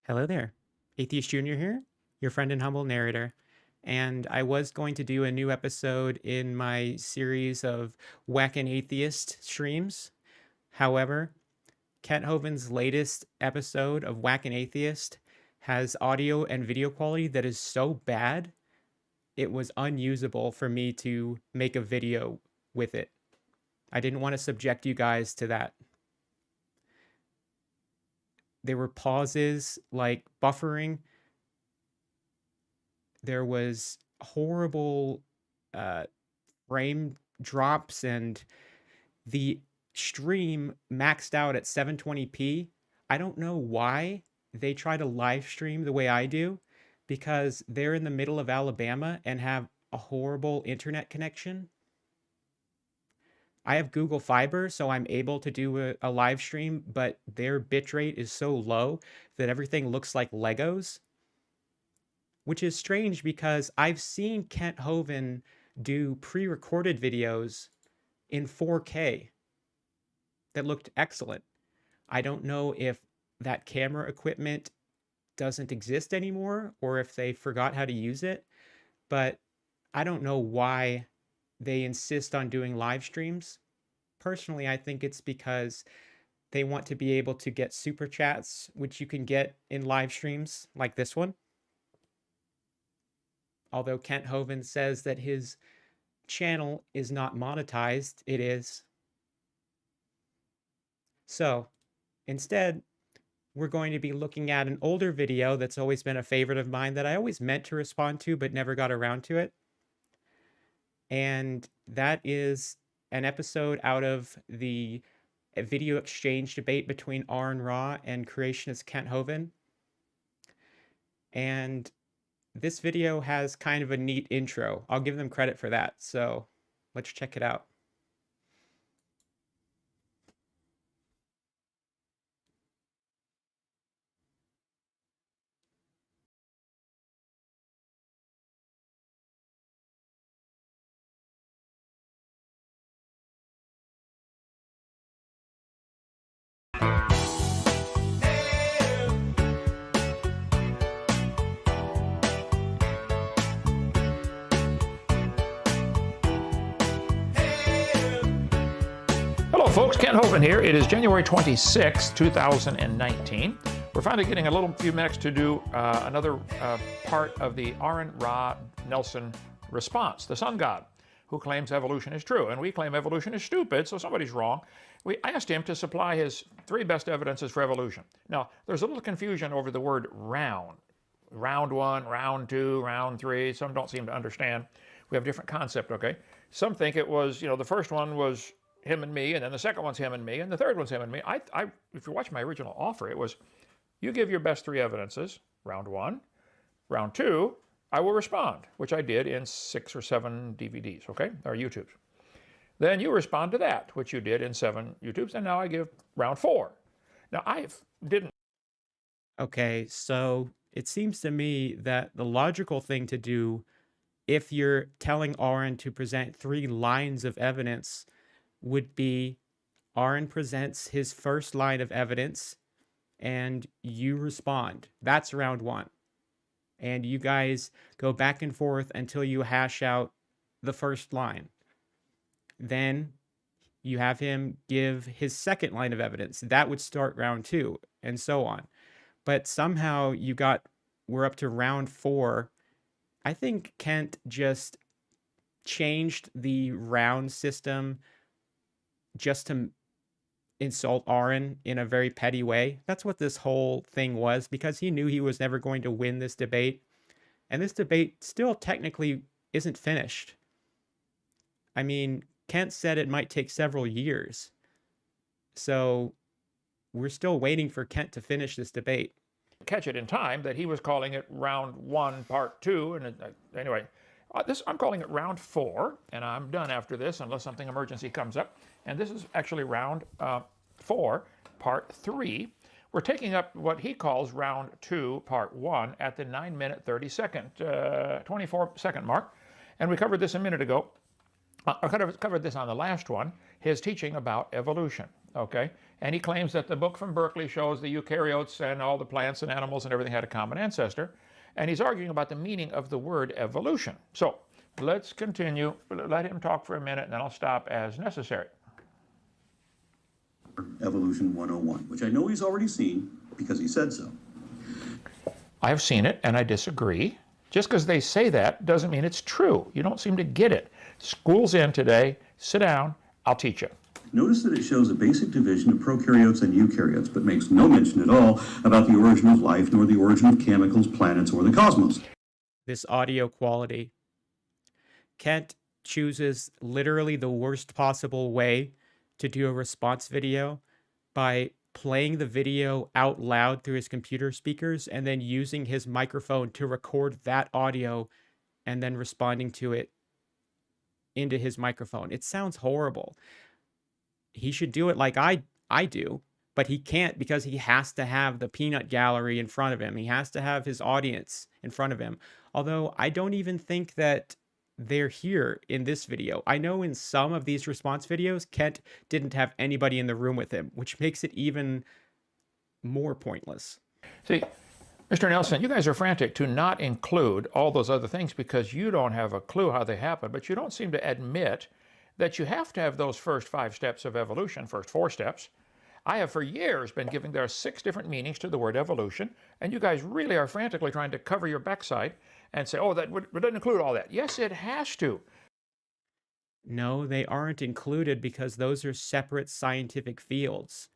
Hello there. Atheist Junior here, your friend and humble narrator. And I was going to do a new episode in my series of Whackin' Atheist streams. However, Kent Hovind's latest episode of Whackin' Atheist has audio and video quality that is so bad, it was unusable for me to make a video with it. I didn't want to subject you guys to that. There were pauses like buffering. There was horrible frame drops, and the stream maxed out at 720p. I don't know why they try to live stream the way I do, because they're in the middle of Alabama and have a horrible internet connection. I have Google Fiber, so I'm able to do a live stream, but their bitrate is so low that everything looks like Legos, which is strange because I've seen Kent Hovind do pre-recorded videos in 4K that looked excellent. I don't know if that camera equipment doesn't exist anymore or if they forgot how to use it, but I don't know why they insist on doing live streams. Personally, I think it's because they want to be able to get super chats, which you can get in live streams like this one. Although Kent Hovind says that his channel is not monetized, it is. So instead, we're going to be looking at an older video that's always been a favorite of mine that I always meant to respond to but never got around to it. And that is an episode out of the video exchange debate between Aron and creationist Kent Hovind. And this video has kind of a neat intro. I'll give them credit for that. So let's check it out. Hello folks, Kent Hovind here. It is January 26, 2019. We're finally getting a few minutes to do another part of the Aron Nelson response, the sun god, who claims evolution is true. And we claim evolution is stupid, so somebody's wrong. I asked him to supply his 3 best evidences for evolution. Now, there's a little confusion over the word round. Round 1, round 2, round 3. Some don't seem to understand. We have a different concept, okay? Some think it was, the first one was him and me, and then the second one's him and me, and the third one's him and me. If you watch my original offer, it was, you give your best 3 evidences, round 1. Round 2, I will respond, which I did in 6 or 7 DVDs, okay, or YouTubes. Then you respond to that, which you did in 7 YouTubes, and now I give round 4. Now, I didn't. Okay, so it seems to me that the logical thing to do, if you're telling Aron to present 3 lines of evidence, would be Aron presents his first line of evidence and you respond. That's round 1. And you guys go back and forth until you hash out the first line. Then you have him give his second line of evidence. That would start round 2, and so on. But somehow we're up to round 4. I think Kent just changed the round system just to insult Aron in a very petty way. That's what this whole thing was, because he knew he was never going to win this debate. And this debate still technically isn't finished. I mean, Kent said it might take several years. So we're still waiting for Kent to finish this debate. Catch it in time that he was calling it round 1, part 2. And anyway, I'm calling it round 4, and I'm done after this unless something emergency comes up. And this is actually round 4, part 3. We're taking up what he calls round 2, part 1 at the 9-minute 30-second, 24-second mark. And we covered this a minute ago. I covered this on the last one, his teaching about evolution. okay? And he claims that the book from Berkeley shows the eukaryotes and all the plants and animals and everything had a common ancestor. And he's arguing about the meaning of the word evolution. So let's continue. Let him talk for a minute, and then I'll stop as necessary. Evolution 101, which I know he's already seen because he said so. I have seen it, and I disagree. Just because they say that doesn't mean it's true. You don't seem to get it. School's in today. Sit down. I'll teach you. Notice that it shows a basic division of prokaryotes and eukaryotes, but makes no mention at all about the origin of life, nor the origin of chemicals, planets, or the cosmos. This audio quality. Kent chooses literally the worst possible way to do a response video by playing the video out loud through his computer speakers and then using his microphone to record that audio and then responding to it into his microphone. It sounds horrible. He should do it like I do, but he can't because he has to have the peanut gallery in front of him. He has to have his audience in front of him. Although I don't even think that they're here in this video. I know in some of these response videos, Kent didn't have anybody in the room with him, which makes it even more pointless. See, Mr. Nelson, you guys are frantic to not include all those other things because you don't have a clue how they happen, but you don't seem to admit that you have to have those first 5 steps of evolution, first 4 steps. I have for years been giving there 6 different meanings to the word evolution, and you guys really are frantically trying to cover your backside and say, oh, that doesn't include all that. Yes, it has to. No, they aren't included because those are separate scientific fields.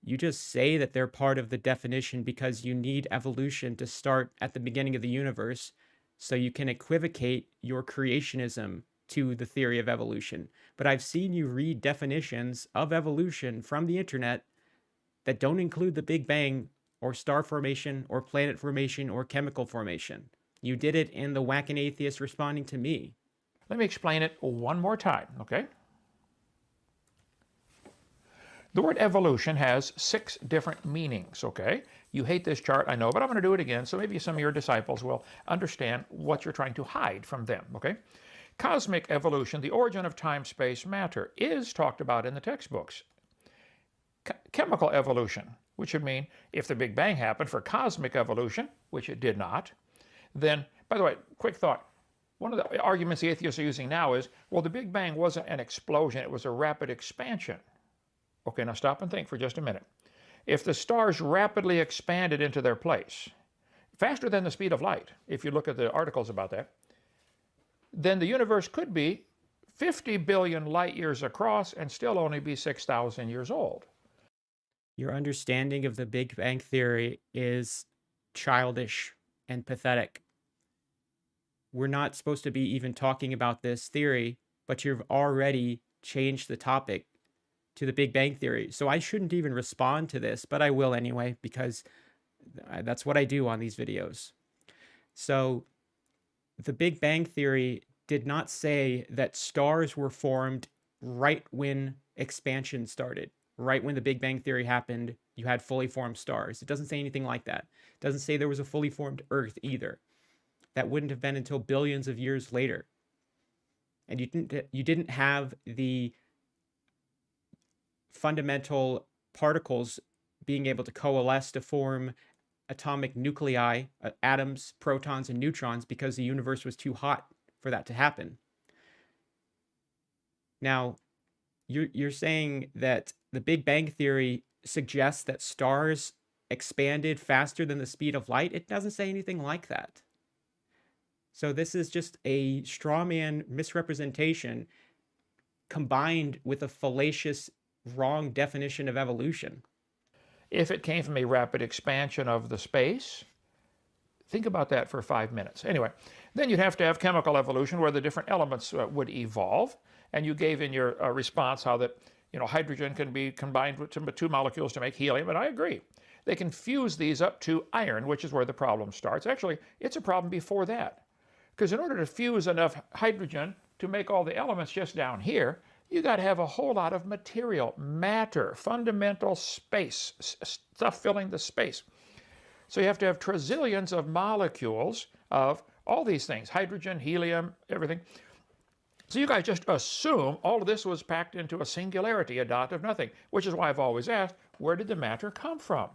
You just say that they're part of the definition because you need evolution to start at the beginning of the universe so you can equivocate your creationism to the theory of evolution. But I've seen you read definitions of evolution from the internet that don't include the Big Bang or star formation or planet formation or chemical formation. You did it in the Whack and Atheist responding to me. Let me explain it one more time, okay? The word evolution has 6 different meanings, okay? You hate this chart, I know, but I'm going to do it again so maybe some of your disciples will understand what you're trying to hide from them, okay? Cosmic evolution, the origin of time, space, matter, is talked about in the textbooks. Chemical evolution, which would mean if the Big Bang happened for cosmic evolution, which it did not, then, by the way, quick thought, one of the arguments the atheists are using now is, well, the Big Bang wasn't an explosion, it was a rapid expansion. Okay, now stop and think for just a minute. If the stars rapidly expanded into their place, faster than the speed of light, if you look at the articles about that, then the universe could be 50 billion light years across and still only be 6,000 years old. Your understanding of the Big Bang Theory is childish and pathetic. We're not supposed to be even talking about this theory, but you've already changed the topic to the Big Bang Theory. So I shouldn't even respond to this, but I will anyway, because that's what I do on these videos. So the Big Bang Theory did not say that stars were formed right when expansion started. Right when the Big Bang Theory happened, you had fully formed stars. It doesn't say anything like that. It doesn't say there was a fully formed Earth either. That wouldn't have been until billions of years later. And you didn't have the fundamental particles being able to coalesce to form atomic nuclei, atoms, protons, and neutrons because the universe was too hot for that to happen. Now, you're saying that the Big Bang Theory suggests that stars expanded faster than the speed of light. It doesn't say anything like that. So this is just a straw man misrepresentation combined with a fallacious, wrong definition of evolution. If it came from a rapid expansion of the space, think about that for 5 minutes. Anyway, then you'd have to have chemical evolution where the different elements would evolve. And you gave in your response how that, hydrogen can be combined with 2 molecules to make helium, and I agree. They can fuse these up to iron, which is where the problem starts. Actually, it's a problem before that. Because in order to fuse enough hydrogen to make all the elements just down here, you got to have a whole lot of material, matter, fundamental space, stuff filling the space. So you have to have trillions of molecules of all these things, hydrogen, helium, everything. So you guys just assume all of this was packed into a singularity, a dot of nothing, which is why I've always asked, where did the matter come from?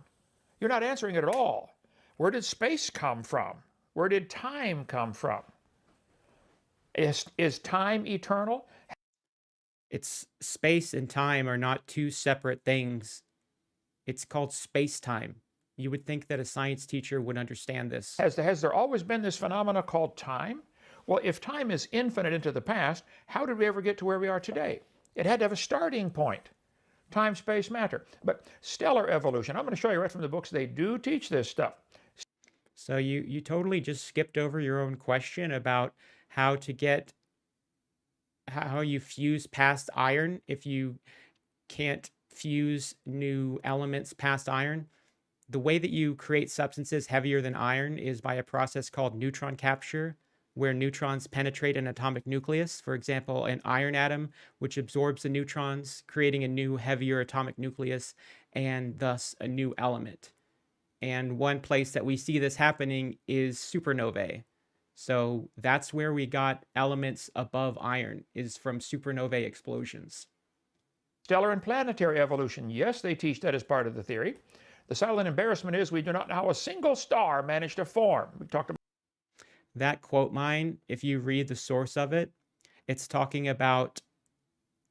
You're not answering it at all. Where did space come from? Where did time come from? Is time eternal? It's space and time are not two separate things. It's called space-time. You would think that a science teacher would understand this. Has there always been this phenomena called time? Well, if time is infinite into the past, how did we ever get to where we are today? It had to have a starting point. Time, space, matter. But stellar evolution, I'm going to show you right from the books, they do teach this stuff. So you totally just skipped over your own question about how to get how you fuse past iron if you can't fuse new elements past iron. The way that you create substances heavier than iron is by a process called neutron capture, where neutrons penetrate an atomic nucleus. For example, an iron atom, which absorbs the neutrons, creating a new heavier atomic nucleus and thus a new element. And one place that we see this happening is supernovae. So that's where we got elements above iron, is from supernovae explosions. Stellar and planetary evolution, yes, they teach that as part of the theory. The silent embarrassment is we do not know how a single star managed to form. We talked about that quote mine, if you read the source of it, it's talking about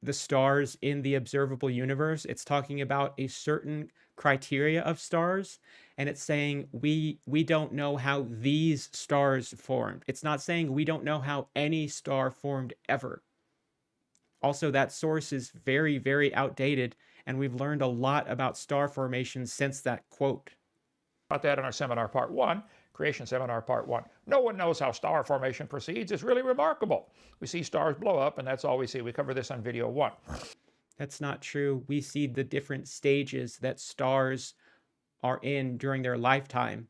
the stars in the observable universe. It's talking about a certain criteria of stars, and it's saying we don't know how these stars formed. It's not saying we don't know how any star formed ever. Also, that source is very, very outdated, and we've learned a lot about star formation since that quote. About that in our seminar part 1, creation seminar part 1. No one knows how star formation proceeds. It's really remarkable. We see stars blow up, and that's all we see. We cover this on video 1. That's not true. We see the different stages that stars are in during their lifetime.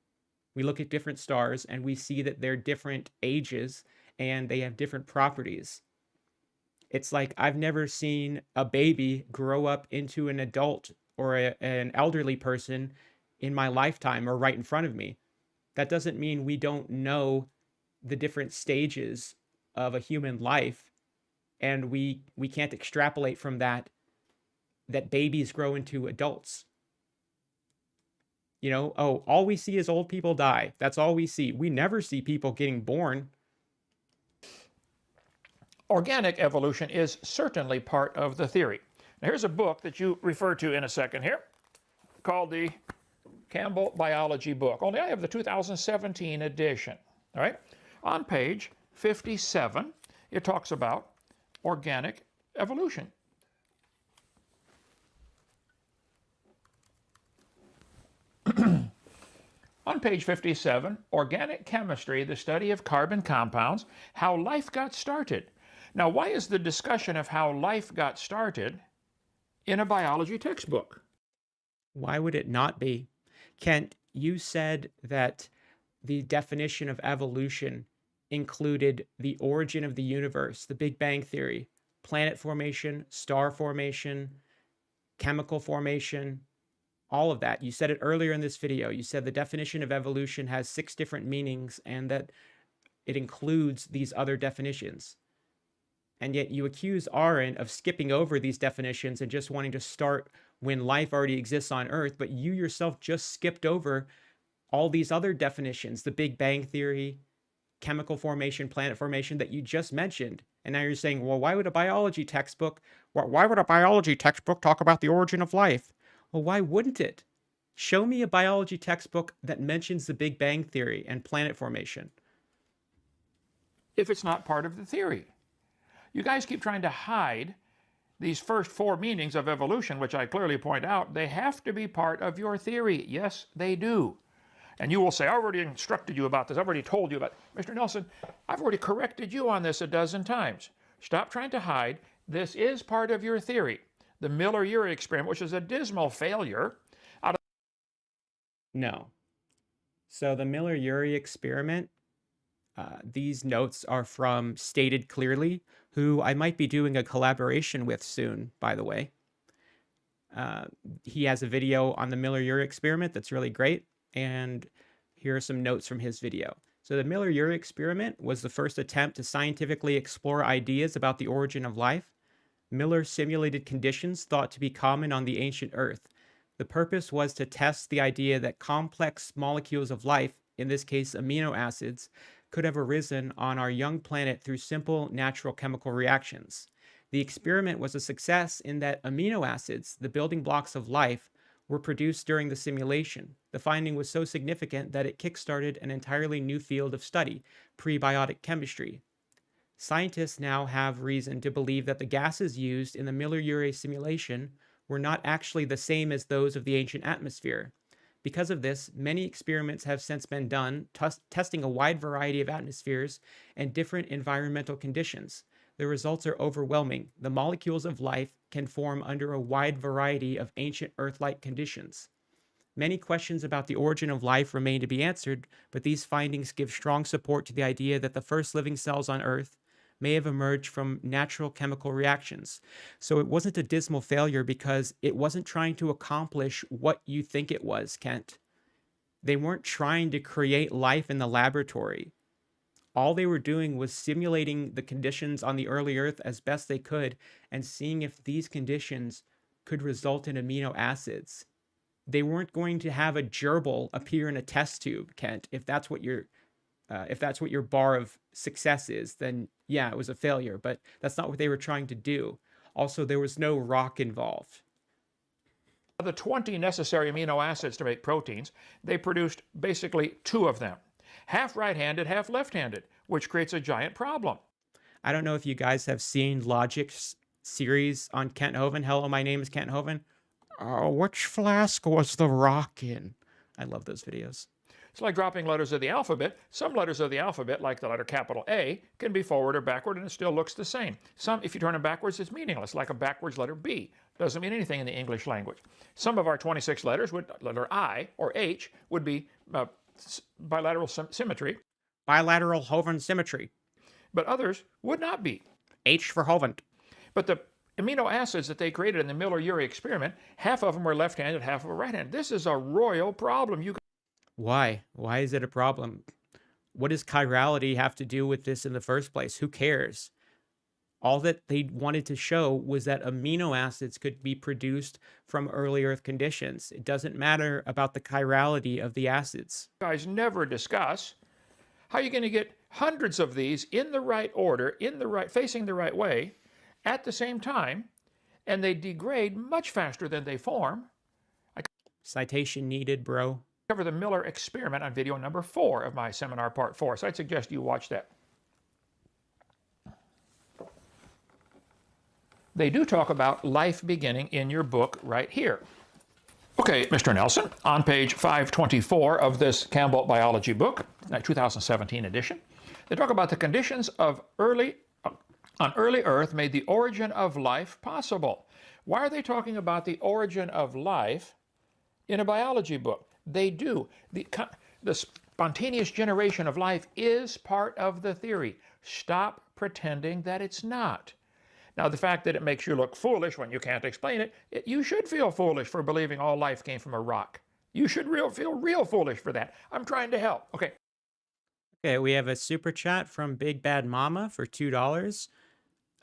We look at different stars, and we see that they're different ages, and they have different properties. It's like I've never seen a baby grow up into an adult or an elderly person in my lifetime or right in front of me. That doesn't mean we don't know the different stages of a human life, and we can't extrapolate from that babies grow into adults. You know, oh, all we see is old people die. That's all we see. We never see people getting born. Organic evolution is certainly part of the theory. Now, here's a book that you refer to in a second here called the Campbell Biology book. Only I have the 2017 edition. All right. On page 57, it talks about organic evolution. On page 57, Organic Chemistry, the study of carbon compounds, how life got started. Now, why is the discussion of how life got started in a biology textbook? Why would it not be? Kent, you said that the definition of evolution included the origin of the universe, the Big Bang Theory, planet formation, star formation, chemical formation, all of that. You said it earlier in this video. You said the definition of evolution has 6 different meanings and that it includes these other definitions. And yet you accuse Aron of skipping over these definitions and just wanting to start when life already exists on Earth, but you yourself just skipped over all these other definitions, the Big Bang Theory, chemical formation, planet formation that you just mentioned. And now you're saying, well, why would a biology textbook talk about the origin of life? Well, why wouldn't it? Show me a biology textbook that mentions the Big Bang Theory and planet formation. If it's not part of the theory. You guys keep trying to hide these first 4 meanings of evolution, which I clearly point out. They have to be part of your theory. Yes, they do. And you will say, I've already instructed you about this. I've already told you about it. Mr. Nelson, I've already corrected you on this a dozen times. Stop trying to hide. This is part of your theory. The Miller-Urey experiment, which is a dismal failure. No. So the Miller-Urey experiment, these notes are from Stated Clearly, who I might be doing a collaboration with soon, by the way. He has a video on the Miller-Urey experiment that's really great, and here are some notes from his video. So the Miller-Urey experiment was the first attempt to scientifically explore ideas about the origin of life. Miller simulated conditions thought to be common on the ancient Earth. The purpose was to test the idea that complex molecules of life, in this case amino acids, could have arisen on our young planet through simple natural chemical reactions. The experiment was a success in that amino acids, the building blocks of life, were produced during the simulation. The finding was so significant that it kickstarted an entirely new field of study, prebiotic chemistry. Scientists now have reason to believe that the gases used in the Miller-Urey simulation were not actually the same as those of the ancient atmosphere. Because of this, many experiments have since been done, testing a wide variety of atmospheres and different environmental conditions. The results are overwhelming. The molecules of life can form under a wide variety of ancient Earth-like conditions. Many questions about the origin of life remain to be answered, but these findings give strong support to the idea that the first living cells on Earth may have emerged from natural chemical reactions. So it wasn't a dismal failure because it wasn't trying to accomplish what you think it was, Kent. They weren't trying to create life in the laboratory. All they were doing was simulating the conditions on the early Earth as best they could and seeing if these conditions could result in amino acids. They weren't going to have a gerbil appear in a test tube, Kent. If that's what your bar of success is, then yeah, it was a failure. But that's not what they were trying to do. Also, there was no rock involved. Of the 20 necessary amino acids to make proteins, they produced basically 2 of them. Half right-handed, half left-handed, which creates a giant problem. I don't know if you guys have seen Logic's series on Kent Hovind. Hello, my name is Kent Hovind. Which flask was the rock in? I love those videos. It's like dropping letters of the alphabet. Some letters of the alphabet, like the letter capital A, can be forward or backward and it still looks the same. Some, if you turn them backwards, it's meaningless, like a backwards letter B. Doesn't mean anything in the English language. Some of our 26 letters, letter I or H, would be bilateral symmetry. Bilateral Hovind symmetry. But others would not be. H for Hovind. But the amino acids that they created in the Miller-Urey experiment, half of them were left-handed, half of them were right-handed. This is a royal problem. Why? Why is it a problem? What does chirality have to do with this in the first place? Who cares? All that they wanted to show was that amino acids could be produced from early Earth conditions. It doesn't matter about the chirality of the acids. You guys never discuss how you're going to get hundreds of these in the right order, facing the right way, at the same time, and they degrade much faster than they form. Citation needed, bro. Cover the Miller experiment on video number 4 of my seminar part 4, so I'd suggest you watch that. They do talk about life beginning in your book right here. Okay, Mr. Nelson, on page 524 of this Campbell biology book, 2017 edition, they talk about the conditions of early Earth made the origin of life possible. Why are they talking about the origin of life in a biology book? They do. The spontaneous generation of life is part of the theory. Stop pretending that it's not. Now, the fact that it makes you look foolish when you can't explain it, you should feel foolish for believing all life came from a rock. You should feel real foolish for that. I'm trying to help. Okay. Okay, we have a super chat from Big Bad Mama for $2.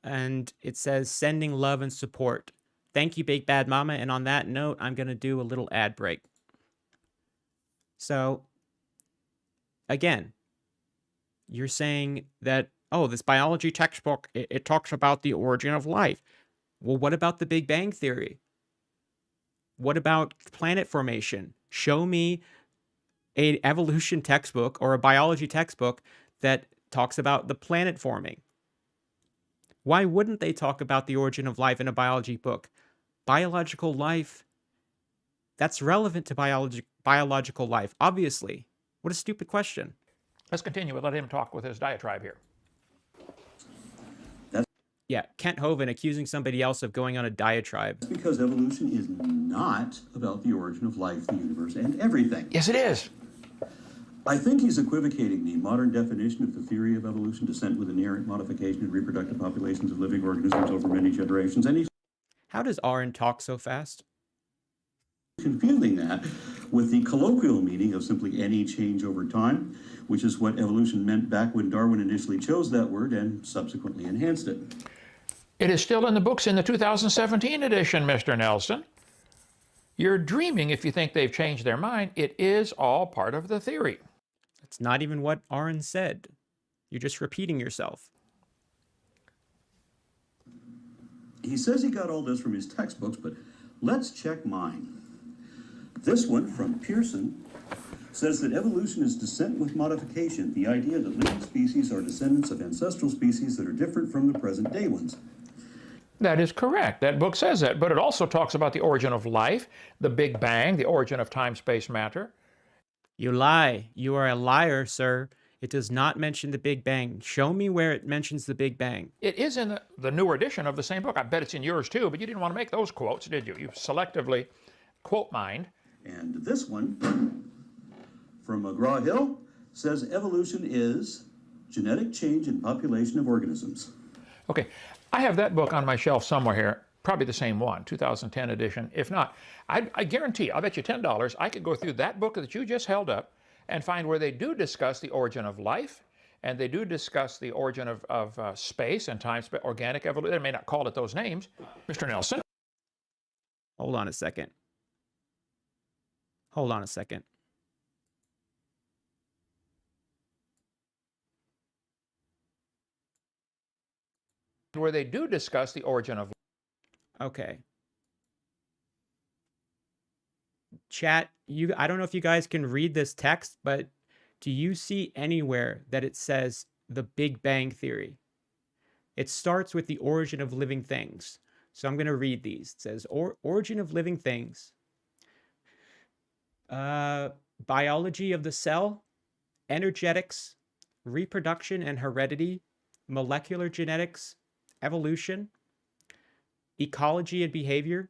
And it says, sending love and support. Thank you, Big Bad Mama. And on that note, I'm going to do a little ad break. So, again, you're saying that, oh, this biology textbook, it talks about the origin of life. Well, what about the Big Bang Theory? What about planet formation? Show me an evolution textbook or a biology textbook that talks about the planet forming. Why wouldn't they talk about the origin of life in a biology book? Biological life, that's relevant to biological life, obviously. What a stupid question. Let's continue. We'll let him talk with his diatribe here. Yeah, Kent Hovind accusing somebody else of going on a diatribe. That's because evolution is not about the origin of life, the universe, and everything. Yes, it is. I think he's equivocating the modern definition of the theory of evolution, descent with inherent modification and reproductive populations of living organisms over many generations. And How does Aron talk so fast? confusing that with the colloquial meaning of simply any change over time, which is what evolution meant back when Darwin initially chose that word and subsequently enhanced it. It is still in the books in the 2017 edition, Mr. Nelson. You're dreaming if you think they've changed their mind. It is all part of the theory. It's not even what Aron said. You're just repeating yourself. He says he got all this from his textbooks, but let's check mine. This one from Pearson says that evolution is descent with modification, the idea that living species are descendants of ancestral species that are different from the present day ones. That is correct. That book says that, but it also talks about the origin of life, the Big Bang, the origin of time, space, matter. You lie. You are a liar, sir. It does not mention the Big Bang. Show me where it mentions the Big Bang. It is in the newer edition of the same book. I bet it's in yours too, but you didn't want to make those quotes, did you? You selectively quote mined. And this one from McGraw-Hill says evolution is genetic change in population of organisms. Okay, I have that book on my shelf somewhere here, probably the same one, 2010 edition. If not, I guarantee, I'll bet you $10, I could go through that book that you just held up and find where they do discuss the origin of life, and they do discuss the origin of space and time, organic evolution. They may not call it those names. Mr. Nelson. Hold on a second. Hold on a second. Where they do discuss the origin of. Okay. Chat, I don't know if you guys can read this text, but do you see anywhere that it says the Big Bang Theory? It starts with the origin of living things. So I'm going to read these. It says, origin of living things. Biology of the cell, energetics, reproduction and heredity, molecular genetics, evolution, ecology and behavior,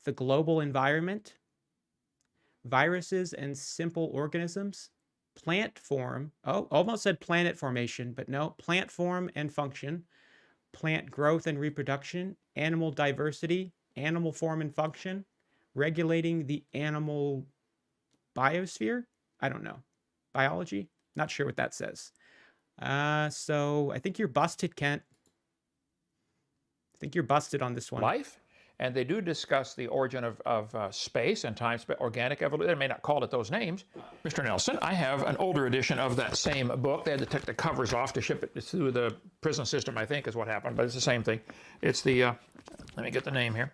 the global environment, viruses and simple organisms, plant form, almost said planet formation, but no, plant form and function, plant growth and reproduction, animal diversity, animal form and function, regulating the animal biosphere. I don't know. Biology? Not sure what that says. So I think you're busted, Kent. I think you're busted on this one. Life, and they do discuss the origin of space and time, organic evolution. They may not call it those names. Mr. Nelson, I have an older edition of that same book. They had to take the covers off to ship it through the prison system, I think is what happened, but it's the same thing. It's the, let me get the name here.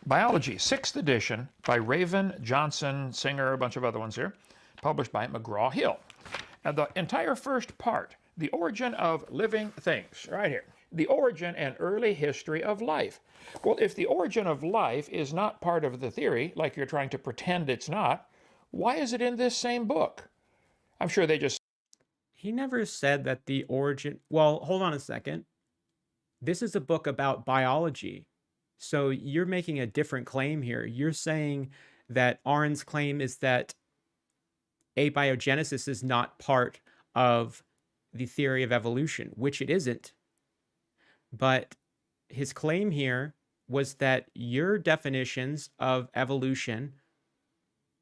Biology, 6th edition by Raven, Johnson, Singer, a bunch of other ones here, published by McGraw-Hill. And the entire first part, the origin of living things, right here. The origin and early history of life. Well, if the origin of life is not part of the theory, like you're trying to pretend it's not, why is it in this same book? I'm sure they just... He never said that the origin... Well, hold on a second. This is a book about biology. So you're making a different claim here. You're saying that Aron's claim is that abiogenesis is not part of the theory of evolution, which it isn't. But his claim here was that your definitions of evolution,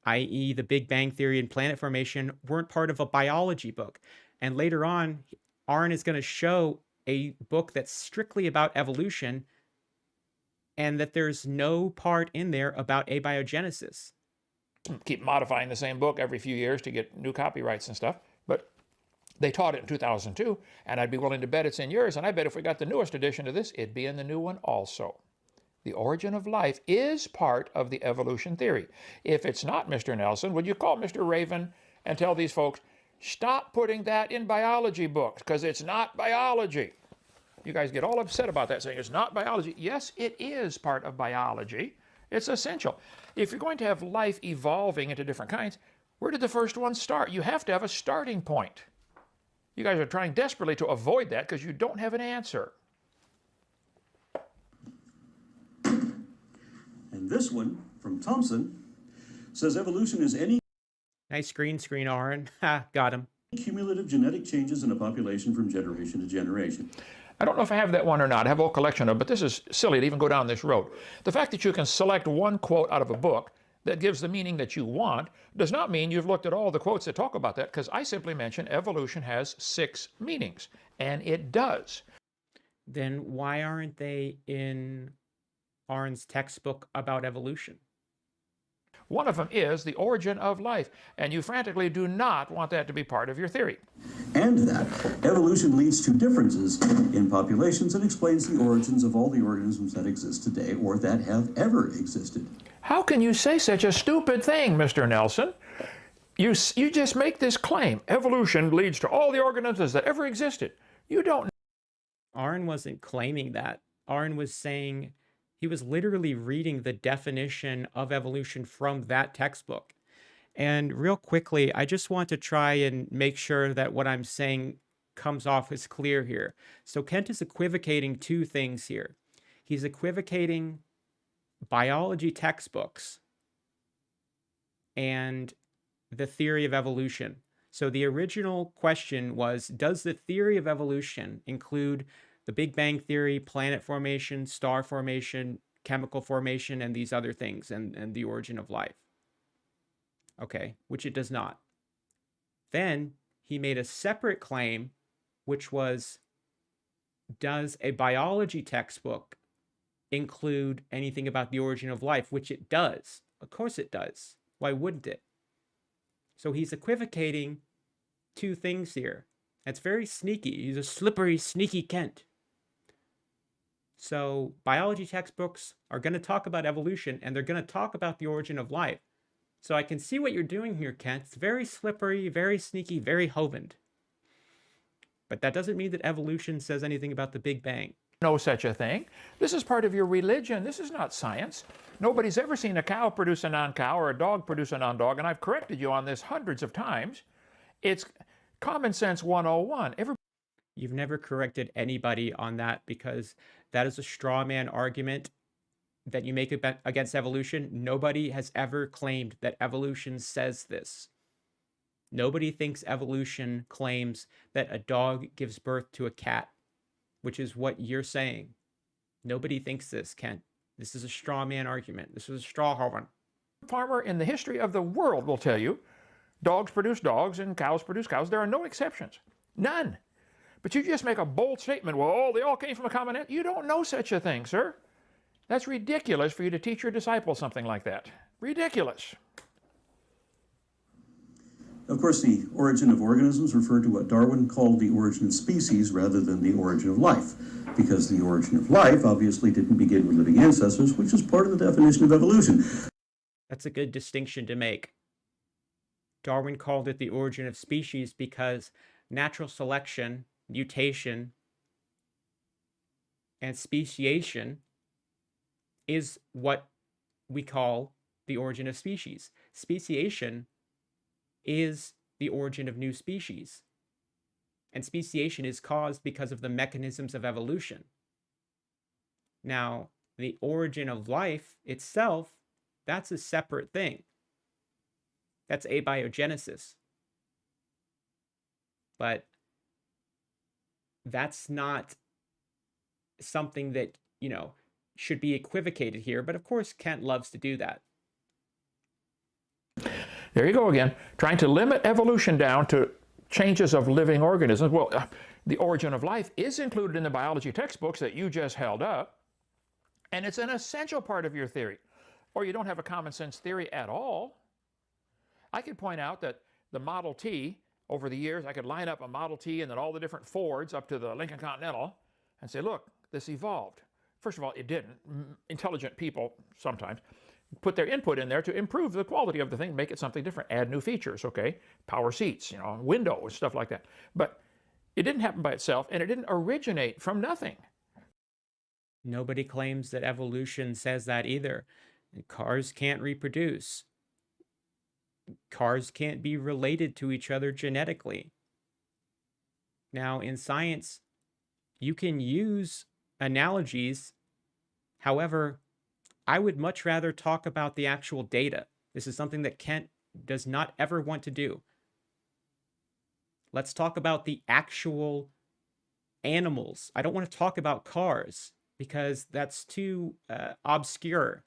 i.e. the Big Bang Theory and planet formation, weren't part of a biology book. And later on, Aron is going to show a book that's strictly about evolution and that there's no part in there about abiogenesis. Keep modifying the same book every few years to get new copyrights and stuff. But they taught it in 2002, and I'd be willing to bet it's in yours, and I bet if we got the newest edition of this, it'd be in the new one also. The origin of life is part of the evolution theory. If it's not, Mr. Nelson, would you call Mr. Raven and tell these folks, stop putting that in biology books, because it's not biology. You guys get all upset about that, saying it's not biology. Yes, it is part of biology. It's essential. If you're going to have life evolving into different kinds, where did the first one start? You have to have a starting point. You guys are trying desperately to avoid that because you don't have an answer. And this one from Thompson says evolution is any Nice green screen, Aron. Ha, got him. cumulative genetic changes in a population from generation to generation. I don't know if I have that one or not. I have a whole collection of them, but this is silly to even go down this road. The fact that you can select one quote out of a book that gives the meaning that you want does not mean you've looked at all the quotes that talk about that, because I simply mentioned evolution has 6 meanings, and it does. Then why aren't they in Aron's textbook about evolution? One of them is the origin of life, and you frantically do not want that to be part of your theory. And that evolution leads to differences in populations and explains the origins of all the organisms that exist today or that have ever existed. How can you say such a stupid thing, Mr. Nelson? You just make this claim. Evolution leads to all the organisms that ever existed. You don't. Aron wasn't claiming that. Aron was saying, he was literally reading the definition of evolution from that textbook. And real quickly, I just want to try and make sure that what I'm saying comes off as clear here. So Kent is equivocating 2 things here. He's equivocating biology textbooks and the theory of evolution. So the original question was, does the theory of evolution include the Big Bang Theory, planet formation, star formation, chemical formation, and these other things, and the origin of life? Okay, which it does not. Then he made a separate claim, which was, does a biology textbook include anything about the origin of life? Which it does. Of course it does. Why wouldn't it? So he's equivocating 2 things here. That's very sneaky. He's a slippery, sneaky Kent. So biology textbooks are going to talk about evolution, and they're going to talk about the origin of life. So I can see what you're doing here, Kent. It's very slippery, very sneaky, very Hovind. But that doesn't mean that evolution says anything about the Big Bang. No such a thing. This is part of your religion. This is not science. Nobody's ever seen a cow produce a non-cow or a dog produce a non-dog, and I've corrected you on this hundreds of times. It's common sense 101. You've never corrected anybody on that, because that is a straw man argument that you make against evolution. Nobody has ever claimed that evolution says this. Nobody thinks evolution claims that a dog gives birth to a cat, which is what you're saying. Nobody thinks this, Kent. This is a straw man argument. This is a straw Hovind. Farmer in the history of the world will tell you dogs produce dogs and cows produce cows. There are no exceptions. None. But you just make a bold statement, well, they all came from a common ant. You don't know such a thing, sir. That's ridiculous for you to teach your disciples something like that. Ridiculous. Of course, the origin of organisms referred to what Darwin called the origin of species rather than the origin of life, because the origin of life obviously didn't begin with living ancestors, which is part of the definition of evolution. That's a good distinction to make. Darwin called it the origin of species because natural selection, mutation, and speciation is what we call the origin of species. Speciation is the origin of new species. And speciation is caused because of the mechanisms of evolution. Now, the origin of life itself, that's a separate thing. That's abiogenesis. But that's not something that, should be equivocated here. But of course, Kent loves to do that. There you go again, trying to limit evolution down to changes of living organisms. Well, the origin of life is included in the biology textbooks that you just held up, and it's an essential part of your theory. Or you don't have a common sense theory at all. I could point out that the Model T, over the years, I could line up a Model T and then all the different Fords up to the Lincoln Continental and say, look, this evolved. First of all, it didn't. Intelligent people sometimes put their input in there to improve the quality of the thing, make it something different, add new features, okay? Power seats, windows, stuff like that. But it didn't happen by itself, and it didn't originate from nothing. Nobody claims that evolution says that either. Cars can't reproduce. Cars can't be related to each other genetically. Now, in science, you can use analogies. However, I would much rather talk about the actual data. This is something that Kent does not ever want to do. Let's talk about the actual animals. I don't want to talk about cars because that's too obscure.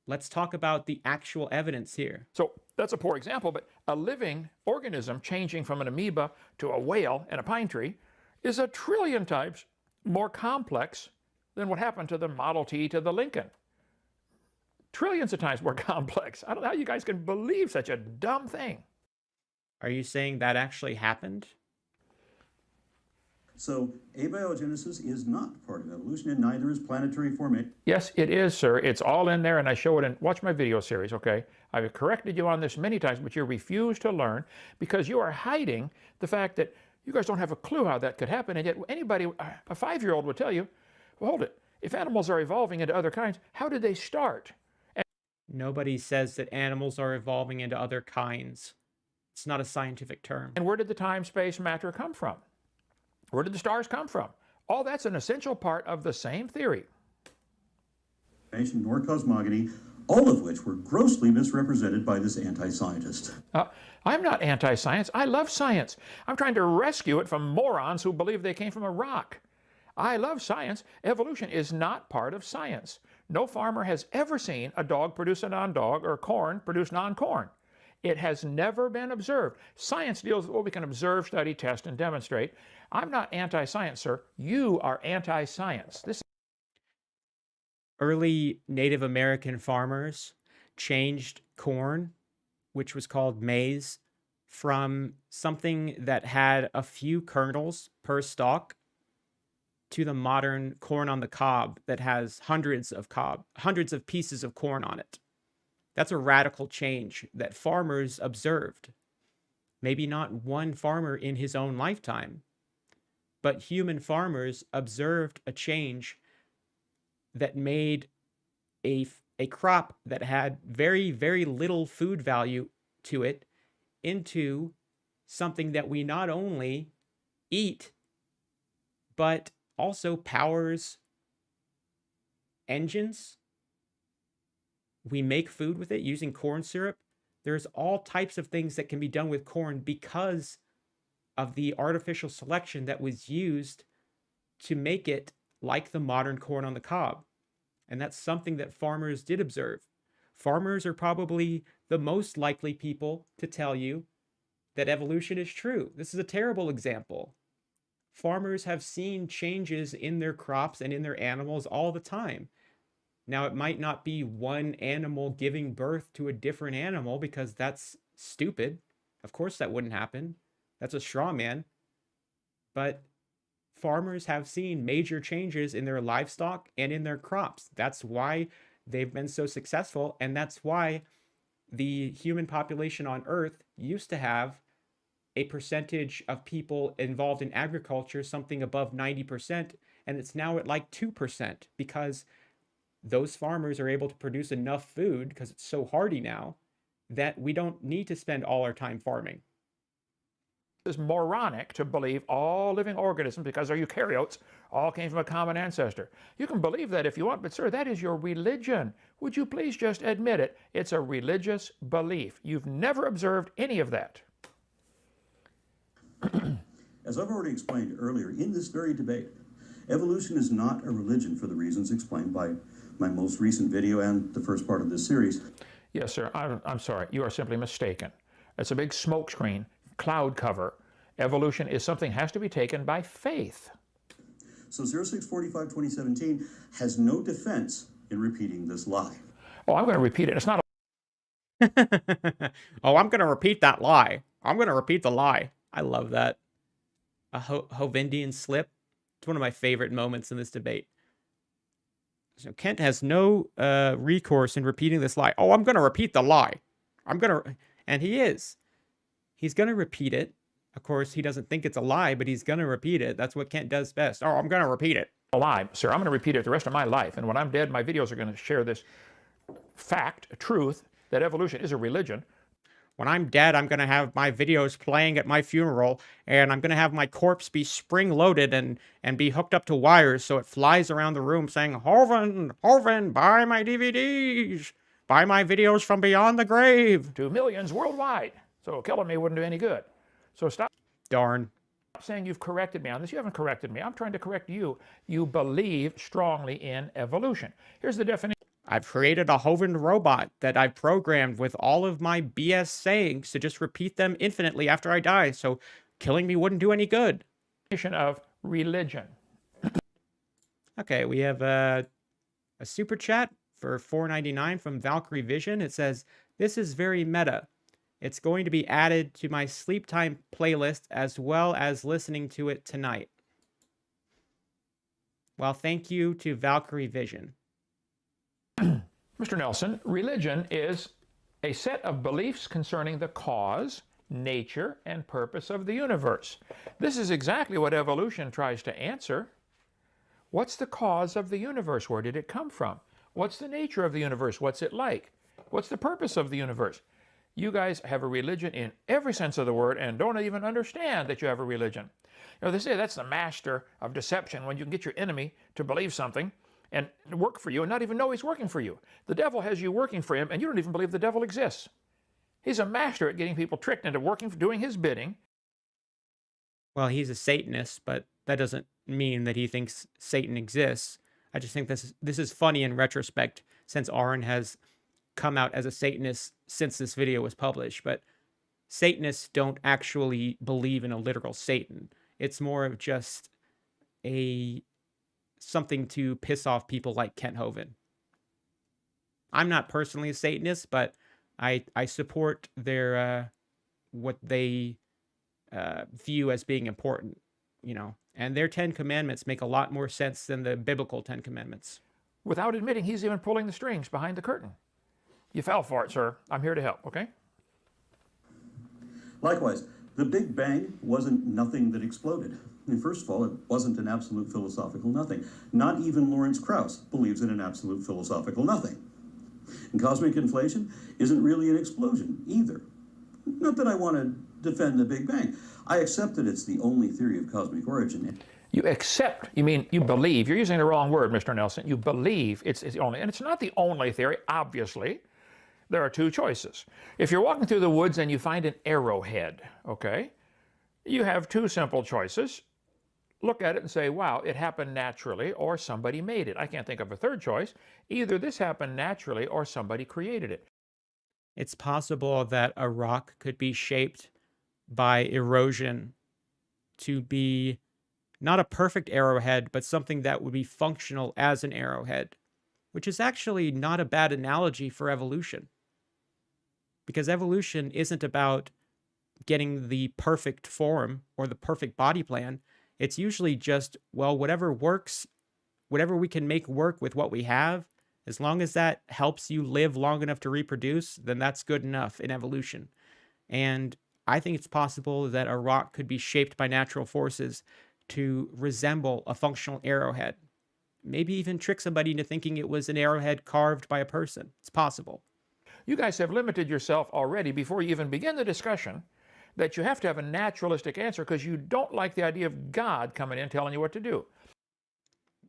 Let's talk about the actual evidence here. So that's a poor example, but a living organism changing from an amoeba to a whale and a pine tree is a trillion times more complex than what happened to the Model T to the Lincoln. Trillions of times more complex. I don't know how you guys can believe such a dumb thing. Are you saying that actually happened? So abiogenesis is not part of evolution, and neither is planetary formation. Yes, it is, sir. It's all in there, and I show it in, watch my video series, okay? I've corrected you on this many times, but you refuse to learn because you are hiding the fact that you guys don't have a clue how that could happen, and yet anybody, a 5-year-old would tell you, well, hold it, if animals are evolving into other kinds, how did they start? Nobody says that animals are evolving into other kinds. It's not a scientific term. And where did the time, space, matter come from? Where did the stars come from? All that's an essential part of the same theory. Nor cosmogony, all of which were grossly misrepresented by this anti-scientist. I'm not anti-science. I love science. I'm trying to rescue it from morons who believe they came from a rock. I love science. Evolution is not part of science. No farmer has ever seen a dog produce a non-dog or corn produce non-corn. It has never been observed. Science deals with what we can observe, study, test, and demonstrate. I'm not anti-science, sir. You are anti-science. Early Native American farmers changed corn, which was called maize, from something that had a few kernels per stalk to the modern corn on the cob that has hundreds of pieces of corn on it. That's a radical change that farmers observed. Maybe not one farmer in his own lifetime, but human farmers observed a change that made a crop that had very, very little food value to it into something that we not only eat, but also powers engines. We make food with it using corn syrup. There's all types of things that can be done with corn because of the artificial selection that was used to make it like the modern corn on the cob. And that's something that farmers did observe. Farmers are probably the most likely people to tell you that evolution is true. This is a terrible example. Farmers have seen changes in their crops and in their animals all the time. Now, it might not be one animal giving birth to a different animal because that's stupid. Of course that wouldn't happen. That's a straw man. But farmers have seen major changes in their livestock and in their crops. That's why they've been so successful, and that's why the human population on Earth used to have a percentage of people involved in agriculture, something above 90%, and it's now at like 2% because those farmers are able to produce enough food because it's so hardy now that we don't need to spend all our time farming. It's moronic to believe all living organisms, because they're eukaryotes, all came from a common ancestor. You can believe that if you want, but sir, that is your religion. Would you please just admit it? It's a religious belief. You've never observed any of that. As I've already explained earlier in this very debate, evolution is not a religion for the reasons explained by my most recent video and the first part of this series. Yes, sir. I'm sorry. You are simply mistaken. It's a big smokescreen, cloud cover. Evolution is something that has to be taken by faith. So 0645-2017 has no defense in repeating this lie. Oh, I'm going to repeat it. It's not Oh, I'm going to repeat that lie. I'm going to repeat the lie. I love that. A Hovindian slip. It's one of my favorite moments in this debate. So Kent has no recourse in repeating this lie. Oh, I'm going to repeat the lie. And he is. He's going to repeat it. Of course, he doesn't think it's a lie, but he's going to repeat it. That's what Kent does best. Oh, I'm going to repeat it. a lie, sir. I'm going to repeat it the rest of my life. And when I'm dead, my videos are going to share this fact, truth, that evolution is a religion. When I'm dead, I'm going to have my videos playing at my funeral, and I'm going to have my corpse be spring-loaded and be hooked up to wires so it flies around the room saying, Hovind, Hovind, buy my DVDs, buy my videos from beyond the grave. To millions worldwide. So killing me wouldn't do any good. So stop. Darn. saying you've corrected me on this. You haven't corrected me. I'm trying to correct you. You believe strongly in evolution. Here's the definition. I've created a Hovind robot that I've programmed with all of my BS sayings to just repeat them infinitely after I die, so killing me wouldn't do any good. Of religion. Okay, we have a super chat for $4.99 from Valkyrie Vision. It says, "This is very meta. It's going to be added to my sleep time playlist as well as listening to it tonight." Well, thank you to Valkyrie Vision. Mr. Nelson, religion is a set of beliefs concerning the cause, nature, and purpose of the universe. This is exactly what evolution tries to answer. What's the cause of the universe? Where did it come from? What's the nature of the universe? What's it like? What's the purpose of the universe? You guys have a religion in every sense of the word and don't even understand that you have a religion. You know, they say that's the master of deception, when you can get your enemy to believe something and work for you and not even know he's working for you. The devil has you working for him and you don't even believe the devil exists. He's a master at getting people tricked into working, doing his bidding. Well, he's a Satanist, but that doesn't mean that he thinks Satan exists. I just think this is funny in retrospect, since Aron has come out as a Satanist since this video was published. But Satanists don't actually believe in a literal Satan. It's more of just something to piss off people like Kent Hovind. I'm not personally a Satanist, but I support their what they view as being important, you know. And their 10 commandments make a lot more sense than the biblical 10 commandments. Without admitting he's even pulling the strings behind the curtain. You fell for it, sir. I'm here to help, okay? Likewise, the Big Bang wasn't nothing that exploded. I mean, first of all, it wasn't an absolute philosophical nothing. Not even Lawrence Krauss believes in an absolute philosophical nothing. And cosmic inflation isn't really an explosion either. Not that I want to defend the Big Bang. I accept that it's the only theory of cosmic origin. You accept, you mean you believe. You're using the wrong word, Mr. Nelson. You believe it's the only, and it's not the only theory, obviously. There are two choices. If you're walking through the woods and you find an arrowhead, okay, you have two simple choices. Look at it and say, wow, it happened naturally, or somebody made it. I can't think of a third choice. Either this happened naturally or somebody created it. It's possible that a rock could be shaped by erosion to be not a perfect arrowhead, but something that would be functional as an arrowhead, which is actually not a bad analogy for evolution. Because evolution isn't about getting the perfect form or the perfect body plan. It's usually just, well, whatever works, whatever we can make work with what we have, as long as that helps you live long enough to reproduce, then that's good enough in evolution. And I think it's possible that a rock could be shaped by natural forces to resemble a functional arrowhead. Maybe even trick somebody into thinking it was an arrowhead carved by a person. It's possible. You guys have limited yourself already before you even begin the discussion that you have to have a naturalistic answer because you don't like the idea of God coming in telling you what to do.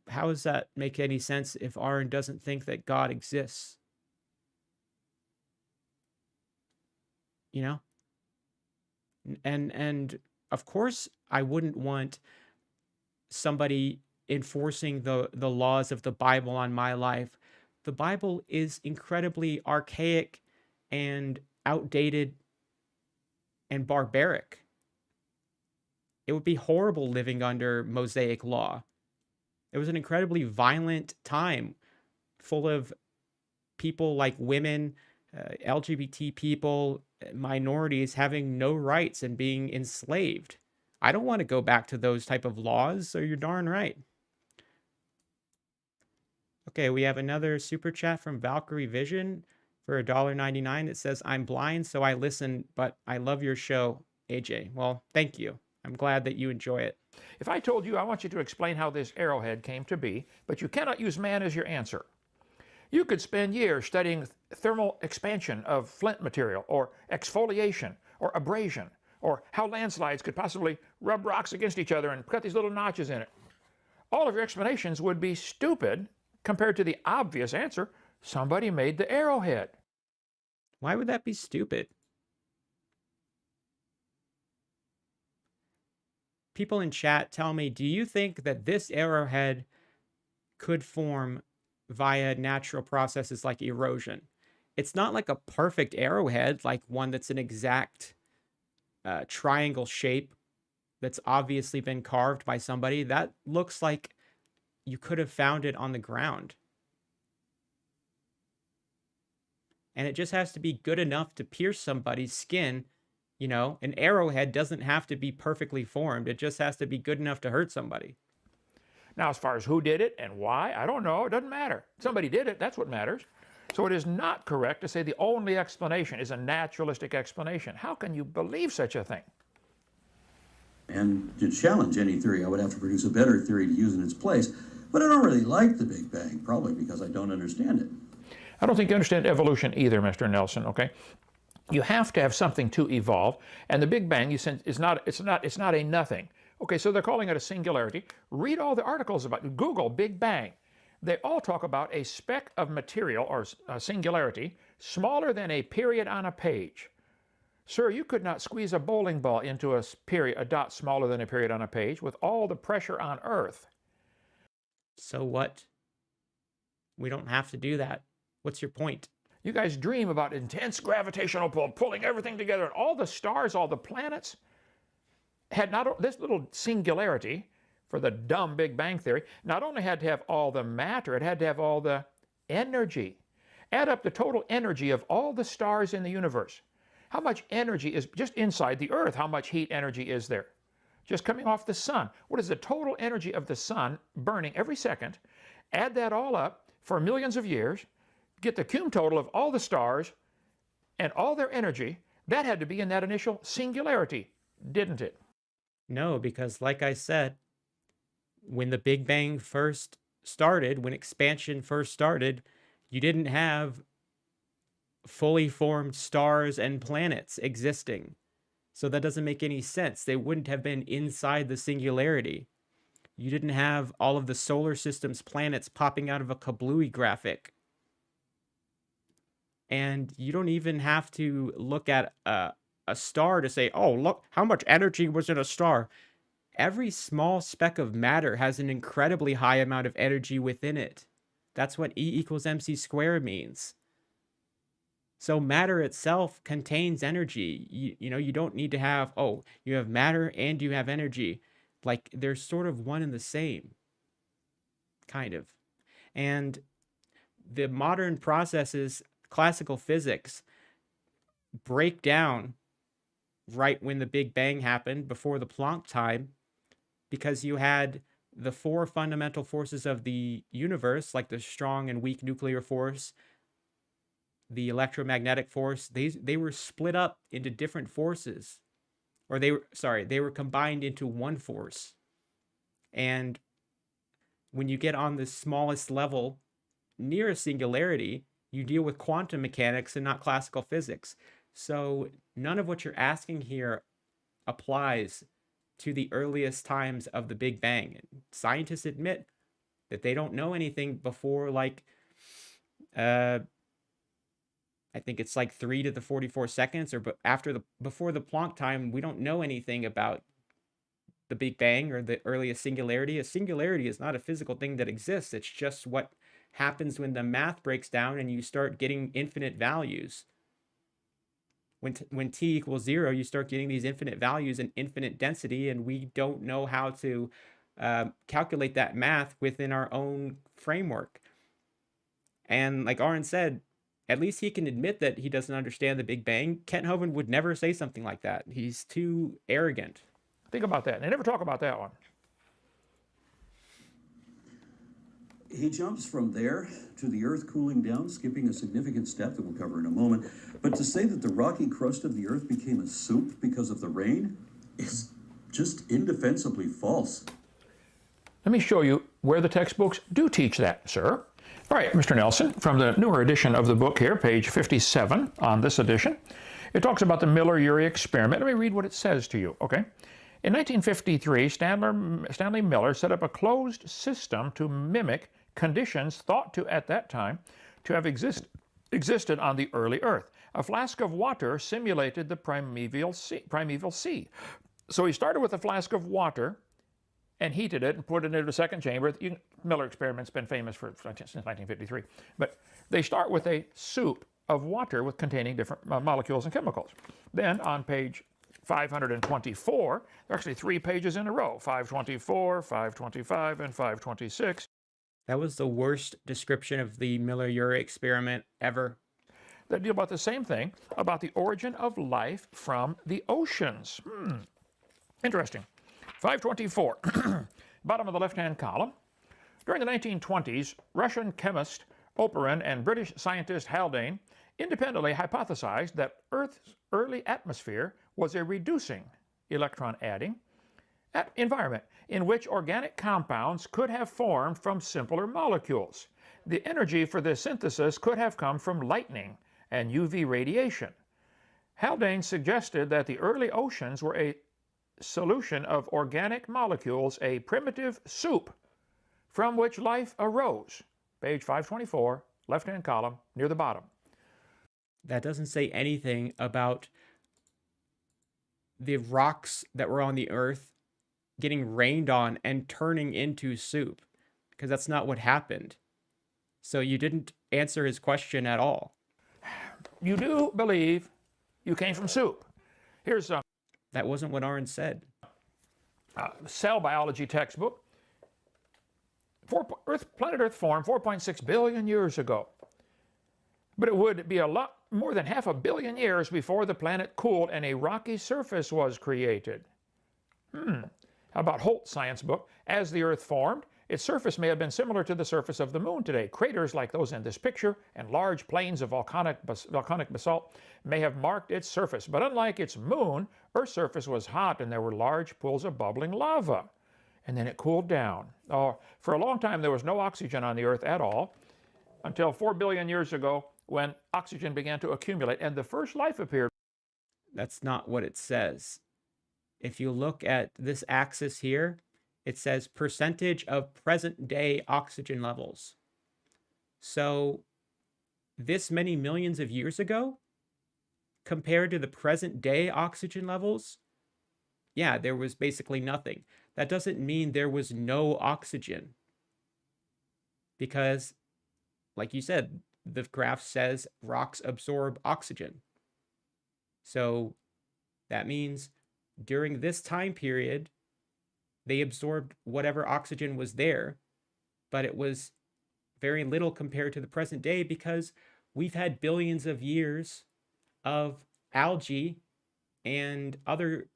How does that make any sense if Aron doesn't think that God exists? You know? And of course, I wouldn't want somebody enforcing the laws of the Bible on my life. The Bible is incredibly archaic and outdated and barbaric. It would be horrible living under Mosaic law. It was an incredibly violent time full of people like women, LGBT people, minorities having no rights and being enslaved. I don't want to go back to those type of laws, so you're darn right. Okay, we have another super chat from Valkyrie Vision for $1.99 that says, "I'm blind, so I listen, but I love your show, AJ." Well, thank you. I'm glad that you enjoy it. If I told you I want you to explain how this arrowhead came to be, but you cannot use man as your answer, you could spend years studying thermal expansion of flint material, or exfoliation, or abrasion, or how landslides could possibly rub rocks against each other and cut these little notches in it. All of your explanations would be stupid compared to the obvious answer: somebody made the arrowhead. Why would that be stupid? people in chat tell me, do you think that this arrowhead could form via natural processes like erosion? It's not like a perfect arrowhead, like one that's an exact triangle shape that's obviously been carved by somebody. That looks like you could have found it on the ground. And it just has to be good enough to pierce somebody's skin. You know, an arrowhead doesn't have to be perfectly formed. It just has to be good enough to hurt somebody. Now, as far as who did it and why, I don't know. It doesn't matter. Somebody did it. That's what matters. So it is not correct to say the only explanation is a naturalistic explanation. How can you believe such a thing? And to challenge any theory, I would have to produce a better theory to use in its place. But I don't really like the Big Bang, probably because I don't understand it. I don't think you understand evolution either, Mr. Nelson, okay? You have to have something to evolve, and the Big Bang is not a nothing. Okay, so they're calling it a singularity. Read all the articles about it. Google Big Bang. They all talk about a speck of material, or a singularity, smaller than a period on a page. Sir, you could not squeeze a bowling ball into a dot smaller than a period on a page with all the pressure on Earth. So what? We don't have to do that. What's your point? You guys dream about intense gravitational pull, pulling everything together, and all the stars, all the planets had not this little singularity for the dumb Big Bang theory, not only had to have all the matter, it had to have all the energy. Add up the total energy of all the stars in the universe. How much energy is just inside the Earth? How much heat energy is there? Just coming off the sun. What is the total energy of the sun burning every second? Add that all up for millions of years, get the cum total of all the stars and all their energy. That had to be in that initial singularity, didn't it? No, because like I said, when the Big Bang first started, when expansion first started, you didn't have fully formed stars and planets existing. So that doesn't make any sense. They wouldn't have been inside the singularity. You didn't have all of the solar system's planets popping out of a kablooey graphic. And you don't even have to look at a star to say, oh, look, how much energy was in a star. Every small speck of matter has an incredibly high amount of energy within it. That's what E equals mc squared means. So matter itself contains energy. You know, you don't need to have, oh, you have matter and you have energy. Like, they're sort of one and the same. Kind of. And the modern processes, classical physics, break down right when the Big Bang happened, before the Planck time, because you had the four fundamental forces of the universe, like the strong and weak nuclear force, the electromagnetic force. They were split up into different forces, or they were combined into one force. And when you get on the smallest level near a singularity, you deal with quantum mechanics and not classical physics. So none of what you're asking here applies to the earliest times of the Big Bang. Scientists admit that they don't know anything before, like, I think it's like 3 to the 44 seconds, or before the Planck time, we don't know anything about the Big Bang or the earliest singularity. A singularity is not a physical thing that exists. It's just what happens when the math breaks down and you start getting infinite values. When t equals 0, you start getting these infinite values and infinite density, and we don't know how to calculate that math within our own framework. And like Aron said, at least he can admit that he doesn't understand the Big Bang. Kent Hovind would never say something like that. He's too arrogant. Think about that. They never talk about that one. He jumps from there to the Earth cooling down, skipping a significant step that we'll cover in a moment. But to say that the rocky crust of the Earth became a soup because of the rain is just indefensibly false. Let me show you where the textbooks do teach that, sir. All right, Mr. Nelson, from the newer edition of the book here, page 57 on this edition, it talks about the Miller-Urey experiment. Let me read what it says to you, okay? In 1953, Stanley Miller set up a closed system to mimic conditions thought to, at that time, to have existed on the early Earth. A flask of water simulated the primeval sea. So he started with a flask of water and heated it and put it into a second chamber. Miller experiment's been famous since 1953. But they start with a soup of water containing different molecules and chemicals. Then on page 524, there are actually 3 pages in a row, 524, 525, and 526. That was the worst description of the Miller-Urey experiment ever. That deal about the same thing, about the origin of life from the oceans. Interesting. 524, bottom of the left-hand column. During the 1920s, Russian chemist Oparin and British scientist Haldane independently hypothesized that Earth's early atmosphere was a reducing, electron-adding, environment in which organic compounds could have formed from simpler molecules. The energy for this synthesis could have come from lightning and UV radiation. Haldane suggested that the early oceans were a solution of organic molecules, a primitive soup from which life arose. Page 524, left-hand column, near the bottom. That doesn't say anything about the rocks that were on the Earth getting rained on and turning into soup, because that's not what happened. So you didn't answer his question at all. You do believe you came from soup. Here's a That wasn't what Aron said. cell biology textbook. Planet Earth formed 4.6 billion years ago. But it would be a lot more than 500 million years before the planet cooled and a rocky surface was created. How about Holt's science book? As the Earth formed, its surface may have been similar to the surface of the Moon today. Craters like those in this picture and large plains of volcanic basalt may have marked its surface. But unlike its moon, Earth's surface was hot and there were large pools of bubbling lava. And then it cooled down. For a long time, there was no oxygen on the Earth at all until 4 billion years ago when oxygen began to accumulate and the first life appeared. That's not what it says. If you look at this axis here, it says percentage of present day oxygen levels. So this many millions of years ago, compared to the present day oxygen levels, yeah, there was basically nothing. That doesn't mean there was no oxygen. Because, like you said, the graph says rocks absorb oxygen. So that means during this time period, they absorbed whatever oxygen was there, but it was very little compared to the present day because we've had billions of years of algae and other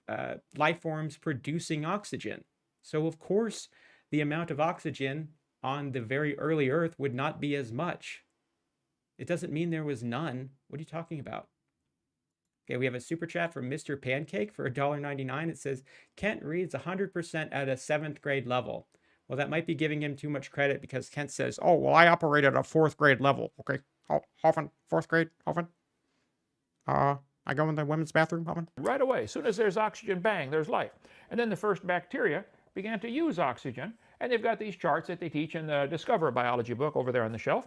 life forms producing oxygen. So of course, the amount of oxygen on the very early Earth would not be as much. It doesn't mean there was none. What are you talking about? Okay, we have a super chat from Mr. Pancake for $1.99. It says, Kent reads 100% at a 7th grade level. Well, that might be giving him too much credit because Kent says, oh, well, I operate at a 4th grade level. Okay, Hovind, 4th grade, Hovind. I go in the women's bathroom, Hovind. Right away, as soon as there's oxygen, bang, there's life. And then the first bacteria began to use oxygen. And they've got these charts that they teach in the Discover biology book over there on the shelf.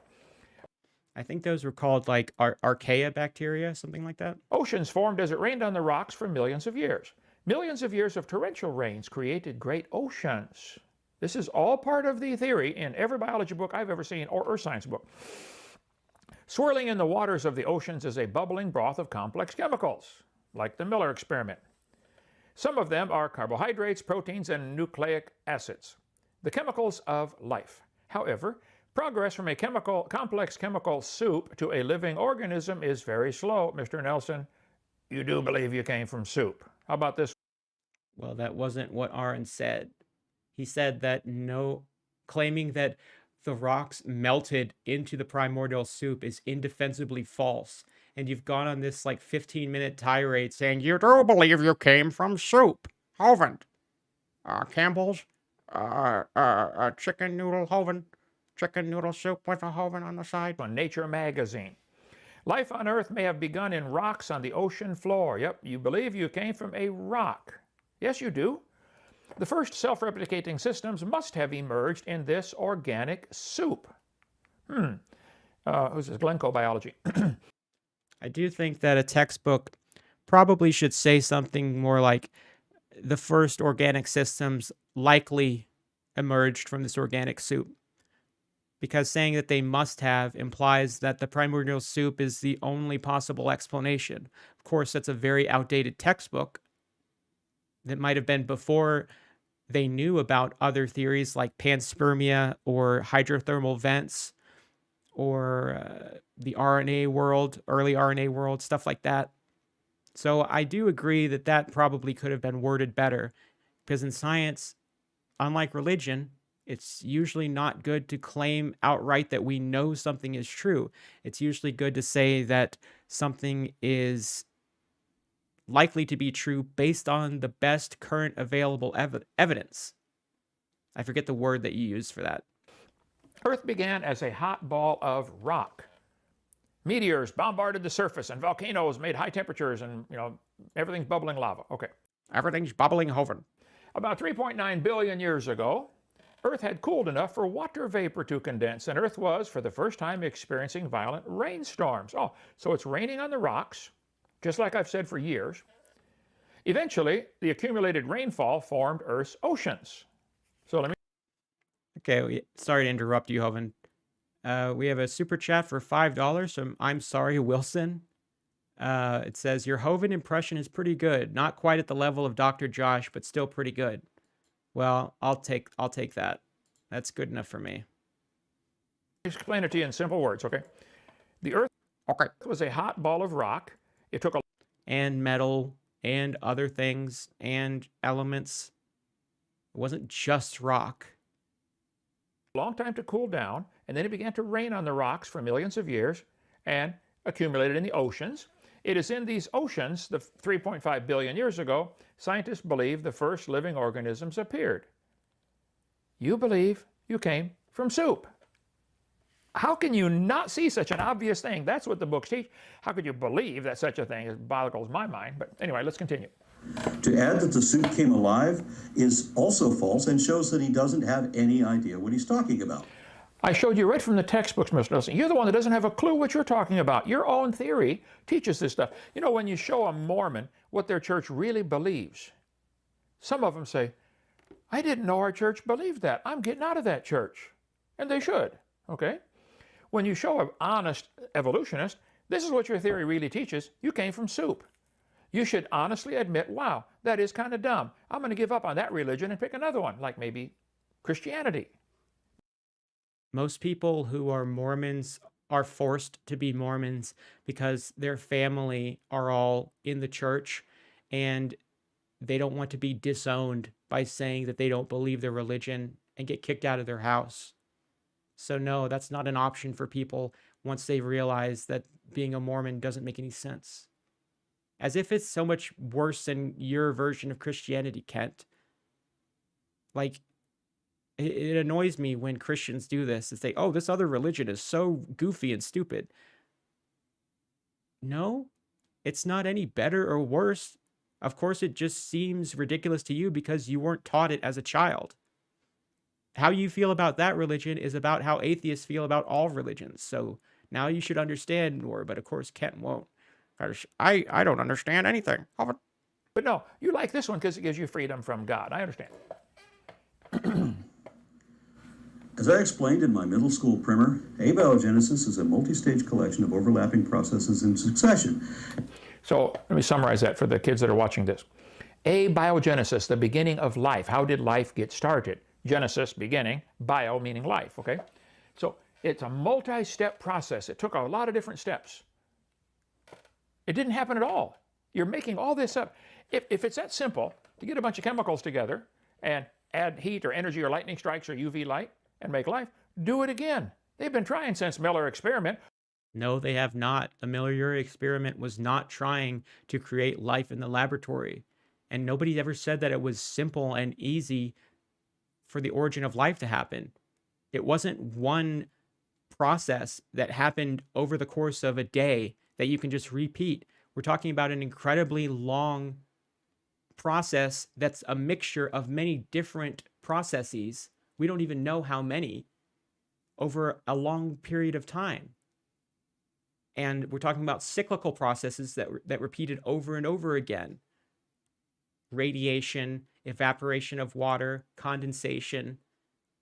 I think those were called like archaea bacteria, something like that. Oceans formed as it rained on the rocks for millions of years. Millions of years of torrential rains created great oceans. This is all part of the theory in every biology book I've ever seen or earth science book. Swirling in the waters of the oceans is a bubbling broth of complex chemicals, like the Miller experiment. Some of them are carbohydrates, proteins, and nucleic acids, the chemicals of life. However, progress from a complex chemical soup to a living organism is very slow. Mr. Nelson, you do believe you came from soup. How about this? Well, that wasn't what Aron said. He said that claiming that the rocks melted into the primordial soup is indefensibly false. And you've gone on this like 15-minute tirade saying, you do believe you came from soup. Hovind. Campbell's. Chicken noodle Hovind. Chicken noodle soup with a Hovind on the side. On Nature magazine. Life on Earth may have begun in rocks on the ocean floor. Yep, you believe you came from a rock. Yes, you do. The first self-replicating systems must have emerged in this organic soup. Who's this? Glencoe biology. I do think that a textbook probably should say something more like the first organic systems likely emerged from this organic soup. Because saying that they must have implies that the primordial soup is the only possible explanation. Of course, that's a very outdated textbook that might have been before they knew about other theories like panspermia or hydrothermal vents or the RNA world, early RNA world, stuff like that. So I do agree that that probably could have been worded better, because in science, unlike religion, it's usually not good to claim outright that we know something is true. It's usually good to say that something is likely to be true based on the best current available evidence. I forget the word that you use for that. Earth began as a hot ball of rock. Meteors bombarded the surface, and volcanoes made high temperatures, and everything's bubbling lava. Okay. Everything's bubbling, Hovind. About 3.9 billion years ago, Earth had cooled enough for water vapor to condense, and Earth was, for the first time, experiencing violent rainstorms. Oh, so it's raining on the rocks, just like I've said for years. Eventually, the accumulated rainfall formed Earth's oceans. So let me... Okay, sorry to interrupt you, Hovind. We have a super chat for $5 from I'm Sorry Wilson. It says, your Hovind impression is pretty good. Not quite at the level of Dr. Josh, but still pretty good. Well, I'll take that. That's good enough for me. Explain it to you in simple words, okay? The Earth was a hot ball of rock. It took a... And metal and other things and elements. It wasn't just rock. long time to cool down, and then it began to rain on the rocks for millions of years and accumulated in the oceans. It is in these oceans, the 3.5 billion years ago, scientists believe the first living organisms appeared. You believe you came from soup. How can you not see such an obvious thing? That's what the books teach. How could you believe that such a thing? It boggles my mind. But anyway, let's continue. To add that the soup came alive is also false and shows that he doesn't have any idea what he's talking about. I showed you right from the textbooks, Mr. Nelson. You're the one that doesn't have a clue what you're talking about. Your own theory teaches this stuff. You know, when you show a Mormon what their church really believes, some of them say, I didn't know our church believed that. I'm getting out of that church. And they should, okay? When you show an honest evolutionist, this is what your theory really teaches. You came from soup. You should honestly admit, wow, that is kind of dumb. I'm going to give up on that religion and pick another one, like maybe Christianity. Most people who are Mormons are forced to be Mormons because their family are all in the church and they don't want to be disowned by saying that they don't believe their religion and get kicked out of their house. So no, that's not an option for people once they realize that being a Mormon doesn't make any sense. As if it's so much worse than your version of Christianity, Kent. Like, it annoys me when Christians do this and say, oh, this other religion is so goofy and stupid. No, it's not any better or worse. Of course, it just seems ridiculous to you because you weren't taught it as a child. How you feel about that religion is about how atheists feel about all religions. So now you should understand more, but of course Kent won't. I don't understand anything. But no, you like this one because it gives you freedom from God. I understand. As I explained in my middle school primer, abiogenesis is a multi-stage collection of overlapping processes in succession. So let me summarize that for the kids that are watching this. Abiogenesis, the beginning of life. How did life get started? Genesis, beginning, bio meaning life, okay? So it's a multi-step process. It took a lot of different steps. It didn't happen at all. You're making all this up. If it's that simple to get a bunch of chemicals together and add heat or energy or lightning strikes or UV light and make life, do it again. They've been trying since Miller experiment. No, they have not. The Miller-Urey experiment was not trying to create life in the laboratory. And nobody ever said that it was simple and easy for the origin of life to happen. It wasn't one process that happened over the course of a day that you can just repeat. We're talking about an incredibly long process that's a mixture of many different processes. We don't even know how many over a long period of time. And we're talking about cyclical processes that repeated over and over again. radiation, evaporation of water, condensation,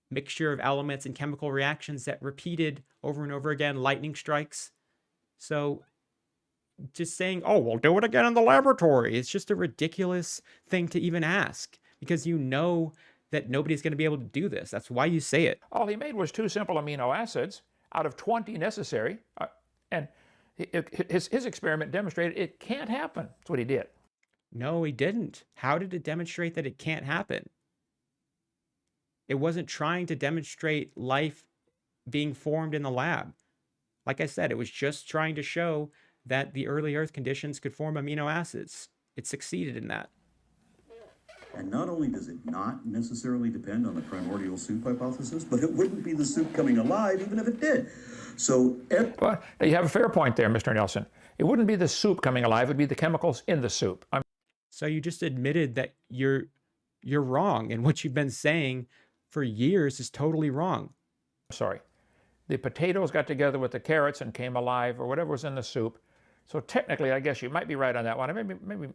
mixture of elements and chemical reactions that repeated over and over again, lightning strikes. So just saying, oh, we'll do it again in the laboratory, it's just a ridiculous thing to even ask, because you know that nobody's going to be able to do this. That's why you say it. All he made was 2 simple amino acids out of 20 necessary, and his experiment demonstrated it can't happen. That's what he did. No, he didn't. How did it demonstrate that it can't happen? It wasn't trying to demonstrate life being formed in the lab. Like I said, it was just trying to show that the early Earth conditions could form amino acids. It succeeded in that. And not only does it not necessarily depend on the primordial soup hypothesis, but it wouldn't be the soup coming alive even if it did. So, well, you have a fair point there, Mr. Nelson. It wouldn't be the soup coming alive, it would be the chemicals in the soup. So you just admitted that you're wrong, and what you've been saying for years is totally wrong. Sorry. The potatoes got together with the carrots and came alive, or whatever was in the soup. So technically, I guess you might be right on that one. Maybe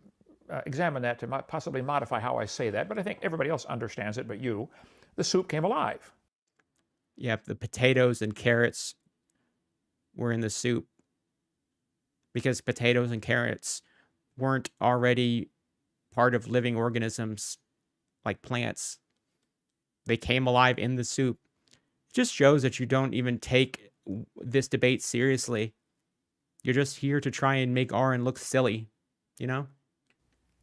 examine that to possibly modify how I say that, but I think everybody else understands it but you. The soup came alive. Yep, the potatoes and carrots were in the soup because potatoes and carrots weren't already part of living organisms like plants. They came alive in the soup. It just shows that you don't even take this debate seriously. You're just here to try and make Aron look silly, you know?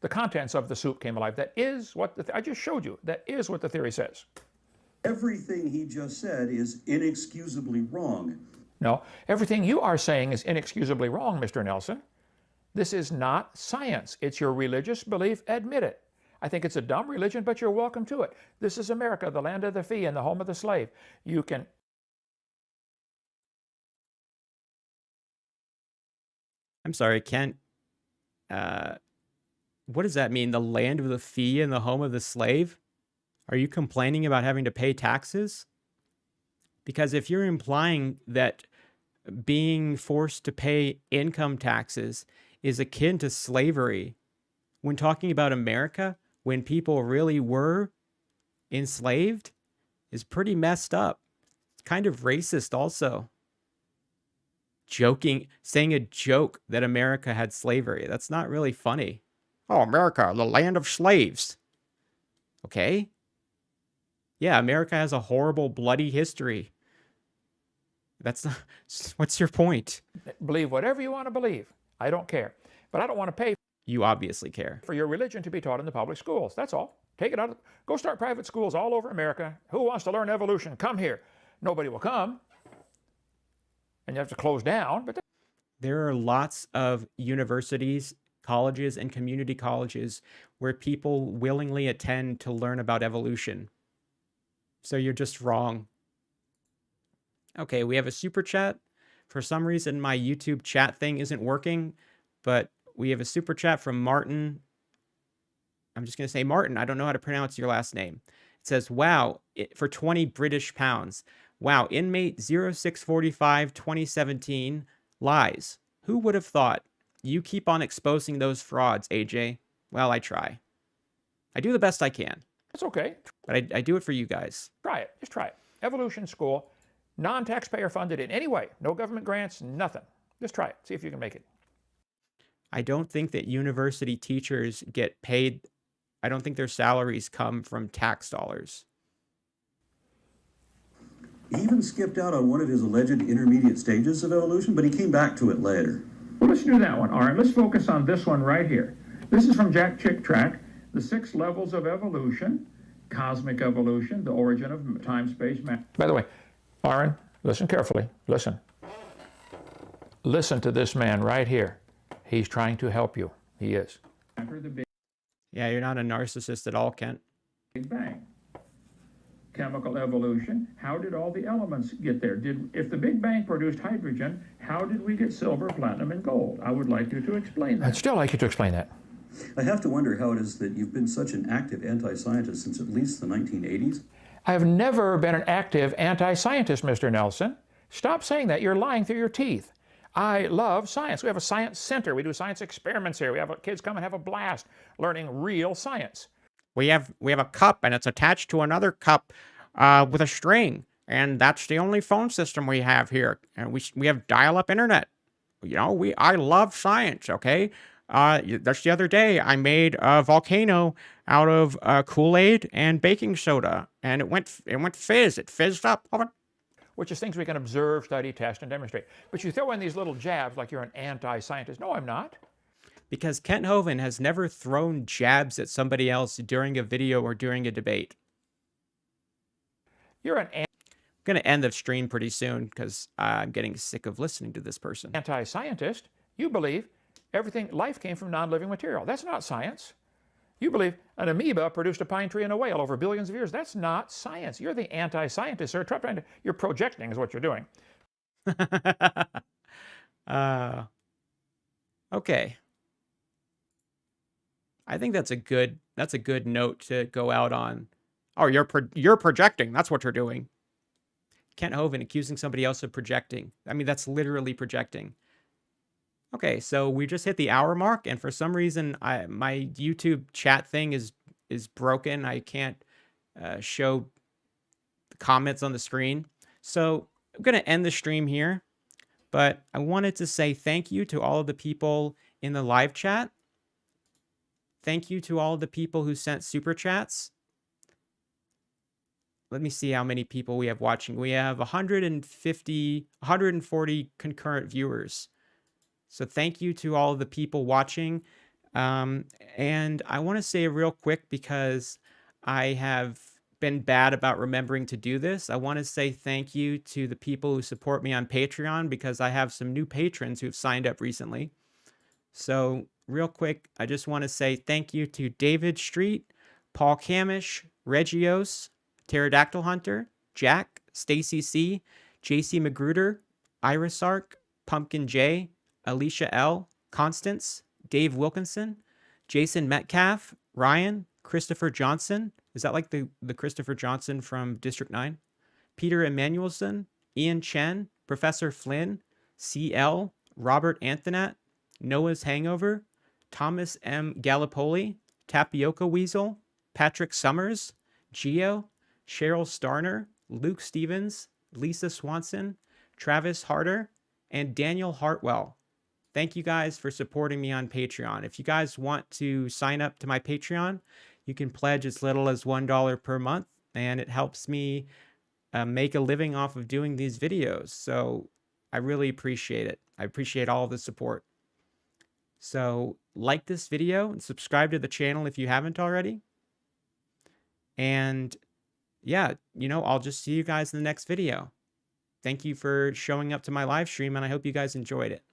The contents of the soup came alive. That is what I just showed you. That is what the theory says. everything he just said is inexcusably wrong. No, everything you are saying is inexcusably wrong, Mr. Nelson. This is not science. It's your religious belief. Admit it. I think it's a dumb religion, but you're welcome to it. This is America, the land of the free and the home of the slave. You can... I'm sorry, Kent. What does that mean? The land of the fee and the home of the slave? Are you complaining about having to pay taxes? Because if you're implying that being forced to pay income taxes is akin to slavery, when talking about America, when people really were enslaved, is pretty messed up. It's kind of racist also. Saying a joke that America had slavery. That's not really funny. Oh, America, the land of slaves. Okay. Yeah, America has a horrible, bloody history. That's not, what's your point? Believe whatever you want to believe. I don't care. But I don't want to pay. You obviously care. For your religion to be taught in the public schools. That's all. Take it out. Go start private schools all over America. Who wants to learn evolution? Come here. Nobody will come. And you have to close down. But there are lots of universities, colleges, and community colleges where people willingly attend to learn about evolution. So you're just wrong. Okay, we have a super chat. For some reason, my YouTube chat thing isn't working, but we have a super chat from Martin. I'm just going to say Martin. I don't know how to pronounce your last name. It says, wow, for 20 British pounds. Wow, inmate 0645 2017 lies. Who would have thought? You keep on exposing those frauds, AJ. Well, I try. I do the best I can. it's okay. But I do it for you guys. Try it. Just try it. Evolution school, non-taxpayer funded in any way. No government grants, nothing. Just try it. See if you can make it. I don't think that university teachers get paid. I don't think their salaries come from tax dollars. He even skipped out on one of his alleged intermediate stages of evolution, but he came back to it later. Well, let's do that one. All right, let's focus on this one right here. This is from Jack Chick Track, the 6 levels of evolution, cosmic evolution, the origin of time, space, matter. By the way, Aron, listen carefully. Listen. Listen to this man right here. He's trying to help you. He is. After the Yeah, you're not a narcissist at all, Kent. Big Bang. Chemical evolution. How did all the elements get there? If the Big Bang produced hydrogen, how did we get silver, platinum, and gold? I would like you to explain that. I'd still like you to explain that. I have to wonder how it is that you've been such an active anti-scientist since at least the 1980s. I have never been an active anti-scientist, Mr. Nelson. Stop saying that. You're lying through your teeth. I love science. We have a science center. We do science experiments here. We have kids come and have a blast learning real science. We have a cup, and it's attached to another cup with a string, and that's the only phone system we have here. And we have dial-up internet. You know, I love science. Okay, that's the other day I made a volcano out of Kool-Aid and baking soda, and it went fizz. It fizzed up. Which is things we can observe, study, test, and demonstrate. But you throw in these little jabs like you're an anti-scientist. No, I'm not. Because Kent Hovind has never thrown jabs at somebody else during a video or during a debate. You're an I'm going to end the stream pretty soon because I'm getting sick of listening to this person. anti-scientist. You believe life came from non-living material. That's not science. You believe an amoeba produced a pine tree and a whale over billions of years. That's not science. You're the anti-scientist, sir. You're projecting is what you're doing. Okay. I think that's a good note to go out on. Oh, you're projecting. That's what you're doing. Kent Hovind accusing somebody else of projecting. I mean, that's literally projecting. Okay, so we just hit the hour mark, and for some reason, my YouTube chat thing is broken. I can't show the comments on the screen. So I'm going to end the stream here, but I wanted to say thank you to all of the people in the live chat. Thank you to all of the people who sent super chats. Let me see how many people we have watching. We have 140 concurrent viewers. So thank you to all of the people watching. And I want to say real quick, because I have been bad about remembering to do this, I want to say thank you to the people who support me on Patreon, because I have some new patrons who've signed up recently. So real quick, I just want to say thank you to David Street, Paul Cammish, Regios, Pterodactyl Hunter, Jack, Stacy C, Jaycie McGruder, Irisarc, Pumpkin J, Alysha L, Constance, Dave Wilkinson, Jason Metcalf, Ryan, Christopher Johnson. Is that like the Christopher Johnson from District 9? Peter Emanuelsson, Ian Chen, Professor Flynn, CL, Robert Anthenat, Noah's Hangover, Thomas M. Gallipoli, TapiocaWeasel, Patrick Summers, Geo, Cheryl Starner, Luke Stevens, Lisa Swanson, Travis Harder, and Daniel Hartwell. Thank you guys for supporting me on Patreon. If you guys want to sign up to my Patreon, you can pledge as little as $1 per month, and it helps me make a living off of doing these videos. So I really appreciate it. I appreciate all of the support. So like this video and subscribe to the channel if you haven't already. And yeah, you know, I'll just see you guys in the next video. Thank you for showing up to my live stream, and I hope you guys enjoyed it.